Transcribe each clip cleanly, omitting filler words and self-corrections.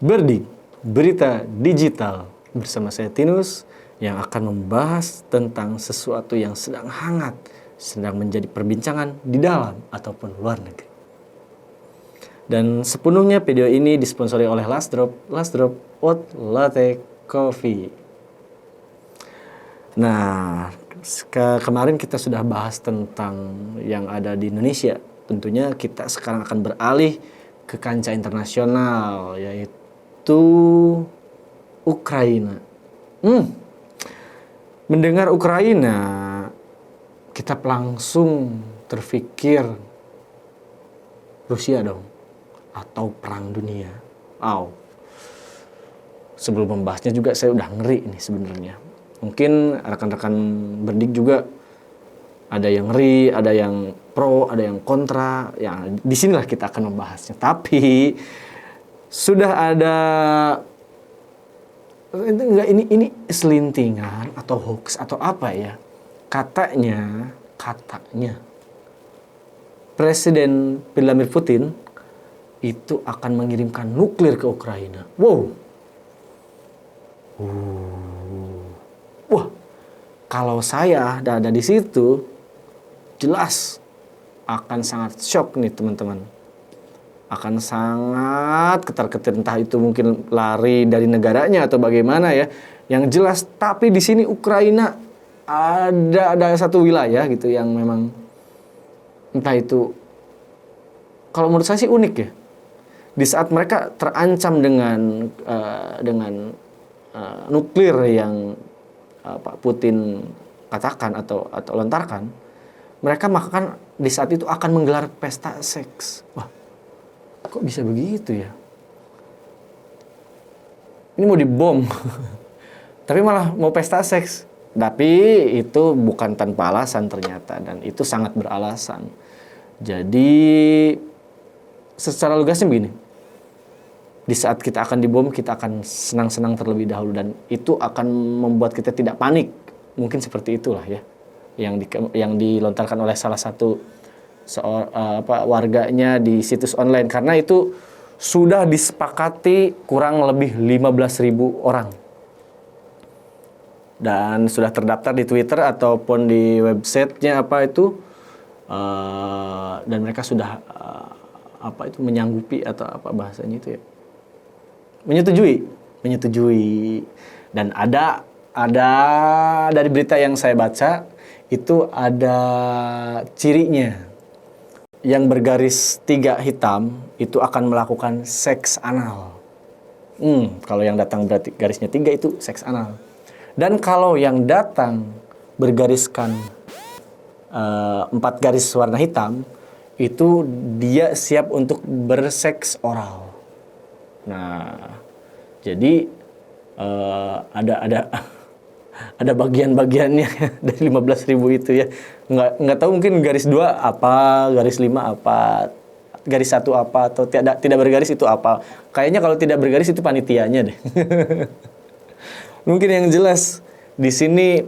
Berdik, berita digital bersama saya Tinus yang akan membahas tentang sesuatu yang sedang hangat, sedang menjadi perbincangan di dalam ataupun luar negeri. Dan sepenuhnya video ini disponsori oleh Last Drop Hot Latte Coffee. Nah, kemarin kita sudah bahas tentang yang ada di Indonesia. Tentunya kita sekarang akan beralih ke kancah internasional, yaitu Ukraina. Mendengar Ukraina, kita langsung terfikir Rusia dong, atau perang dunia. Sebelum membahasnya juga saya udah ngeri ini sebenarnya. Mungkin rekan-rekan Berdik juga ada yang ngeri, ada yang pro, ada yang kontra. Ya, disinilah kita akan membahasnya. Tapi sudah ada ini selintingan atau hoax atau apa ya? Katanya Presiden Vladimir Putin itu akan mengirimkan nuklir ke Ukraina. Wah, kalau saya ada di situ, jelas akan sangat shock nih teman-teman. Akan sangat ketar-ketir, entah itu mungkin lari dari negaranya atau bagaimana ya. Yang jelas, tapi di sini Ukraina ada satu wilayah gitu yang memang entah itu, kalau menurut saya sih unik ya. Di saat mereka terancam dengan nuklir yang Pak Putin katakan atau lontarkan, mereka maka di saat itu akan menggelar pesta seks. Wah, kok bisa begitu ya? Ini mau dibom, tapi malah mau pesta seks. Tapi itu bukan tanpa alasan ternyata, dan itu sangat beralasan. Jadi secara lugasnya begini, di saat kita akan dibom, kita akan senang-senang terlebih dahulu, dan itu akan membuat kita tidak panik. Mungkin seperti itulah ya, yang dilontarkan oleh salah satu warganya di situs online, karena itu sudah disepakati kurang lebih 15.000 orang dan sudah terdaftar di Twitter ataupun di websitenya dan mereka sudah menyanggupi atau apa bahasanya itu ya, menyetujui. Dan ada dari berita yang saya baca itu ada cirinya. Yang bergaris 3 hitam itu akan melakukan seks anal. Kalau yang datang berarti garisnya 3 itu seks anal. Dan kalau yang datang bergariskan 4 garis warna hitam, itu dia siap untuk berseks oral. Nah, jadi ada bagian-bagiannya dari 15.000 itu ya. Nggak tahu, mungkin garis 2 apa, garis 5 apa, garis 1 apa, atau tidak bergaris itu apa. Kayaknya kalau tidak bergaris itu panitianya deh. Mungkin yang jelas di sini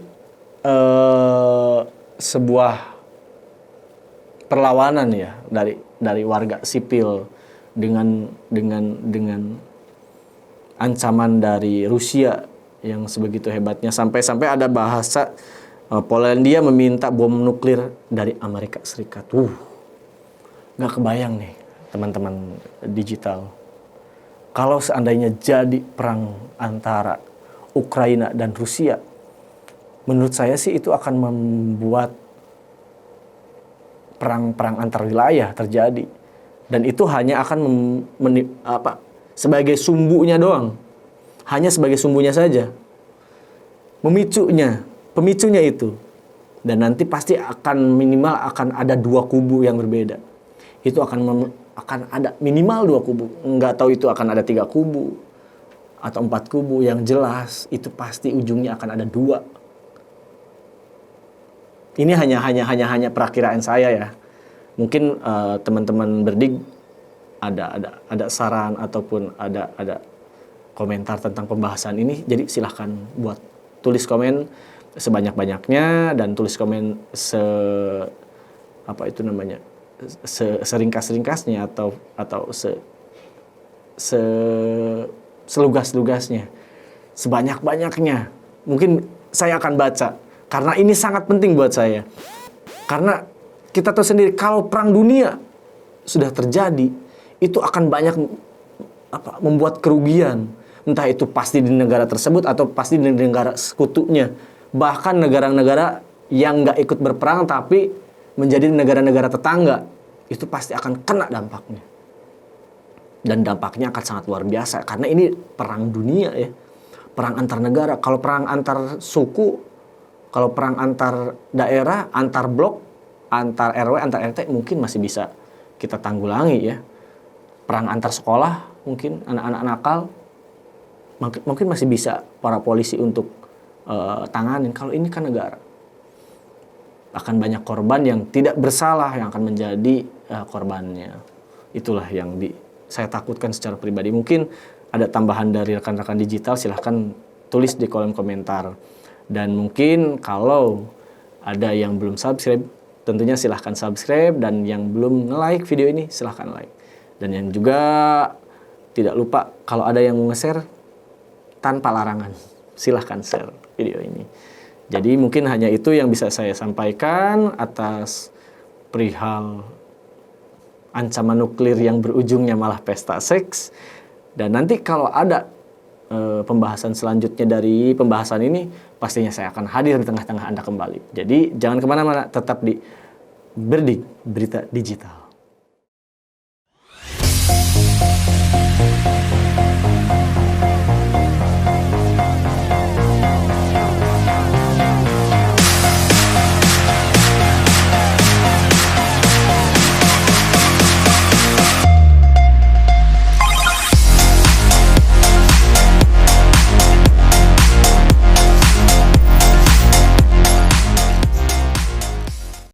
sebuah perlawanan ya dari warga sipil dengan ancaman dari Rusia yang sebegitu hebatnya, sampai ada bahasa Polandia meminta bom nuklir dari Amerika Serikat. Nggak kebayang nih teman-teman digital, kalau seandainya jadi perang antara Ukraina dan Rusia, menurut saya sih itu akan membuat perang antar wilayah terjadi, dan itu hanya akan sebagai sumbunya doang. Hanya sebagai sumbunya saja. Pemicunya itu. Dan nanti pasti minimal akan ada 2 kubu yang berbeda. Itu akan ada minimal 2 kubu. Nggak tahu itu akan ada 3 kubu atau 4 kubu. Yang jelas itu pasti ujungnya akan ada 2. Ini hanya perakiraan saya ya. Mungkin teman-teman Berdik ada saran ataupun ada komentar tentang pembahasan ini, jadi silahkan buat tulis komen sebanyak-banyaknya, dan tulis komen seringkas-ringkasnya atau selugas-lugasnya, sebanyak-banyaknya. Mungkin saya akan baca, karena ini sangat penting buat saya. Karena kita tahu sendiri, kalau perang dunia sudah terjadi, itu akan banyak membuat kerugian. Entah itu pasti di negara tersebut atau pasti di negara sekutunya. Bahkan negara-negara yang nggak ikut berperang tapi menjadi negara-negara tetangga, itu pasti akan kena dampaknya. Dan dampaknya akan sangat luar biasa, karena ini perang dunia ya. Perang antar negara. Kalau perang antar suku, kalau perang antar daerah, antar blok, antar RW, antar RT mungkin masih bisa kita tanggulangi ya. Perang antar sekolah, mungkin anak-anak nakal, mungkin masih bisa para polisi untuk tanganin. Kalau ini kan negara, akan banyak korban yang tidak bersalah yang akan menjadi korbannya. Itulah yang saya takutkan secara pribadi. Mungkin ada tambahan dari rekan-rekan digital, silahkan tulis di kolom komentar. Dan mungkin kalau ada yang belum subscribe, tentunya silahkan subscribe. Dan yang belum nge-like video ini, silahkan like. Dan yang juga tidak lupa, kalau ada yang mau nge-share tanpa larangan, silahkan share video ini. Jadi mungkin hanya itu yang bisa saya sampaikan atas perihal ancaman nuklir yang berujungnya malah pesta seks. Dan nanti kalau ada pembahasan selanjutnya dari pembahasan ini, pastinya saya akan hadir di tengah-tengah Anda kembali. Jadi jangan kemana-mana, tetap di Berdik Berita Digital.